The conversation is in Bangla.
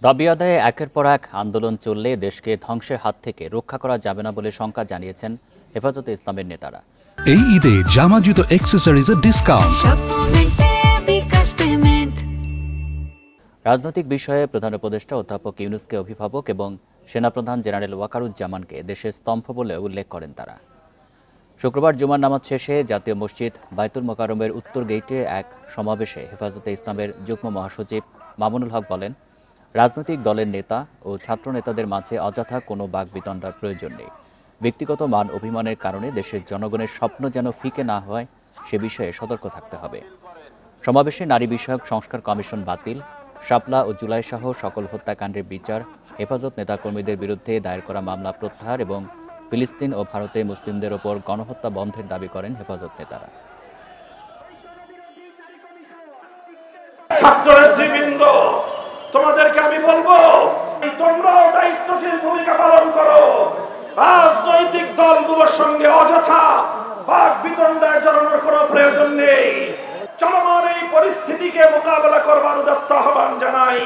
দাবি আদায়ে একের পর এক আন্দোলন চললে দেশকে ধ্বংসের হাত থেকে রক্ষা করা যাবে না বলে শঙ্কা জানিয়েছেন হেফাজতে ইসলামের নেতারা। এই ঈদে জামা জুতো অ্যাক্সেসরিজের ডিসকাউন্ট। রাজনৈতিক বিষয়ে প্রধান উপদেষ্টা অধ্যাপক ইউনূসকে অভিভাবক এবং সেনাপ্রধান জেনারেল ওয়াকারুজ্জামানকে দেশের স্তম্ভ বলে উল্লেখ করেন তারা। শুক্রবার জুমার নামাজ শেষে জাতীয় মসজিদ বায়তুল মোকাররমের উত্তর গেইটে এক সমাবেশে হেফাজতে ইসলামের যুগ্ম মহাসচিব মামুনুল হক বলেন, রাজনৈতিক দলের নেতা ও ছাত্র নেতাদের মাঝে অযথা কোনো বাকবিতণ্ডার প্রয়োজন নেই। ব্যক্তিগত মান অভিমানের কারণে দেশের জনগণের স্বপ্ন যেন ফিকে না হয় সে বিষয়ে সতর্ক থাকতে হবে। সমাবেশে নারী বিষয়ক সংস্কার কমিশন বাতিল, শাপলা ও জুলাই সহ সকল হত্যাকাণ্ডের বিচার, হেফাজত নেতাকর্মীদের বিরুদ্ধে দায়ের করা মামলা প্রত্যাহার এবং ফিলিস্তিন ও ভারতে মুসলিমদের ওপর গণহত্যা বন্ধের দাবি করেন হেফাজত নেতারা। ছাত্রনেতৃবৃন্দ, তোমাদেরকে আমি বলবো, তোমরাও দায়িত্বশীল ভূমিকা পালন করো। রাজনৈতিক দলগুলোর সঙ্গে অযথা বাকবিতণ্ডায় জড়ানোর কোনো প্রয়োজন নেই। চলমান এই পরিস্থিতিকে মোকাবেলা করবার উদাত্ত আহ্বান জানাই।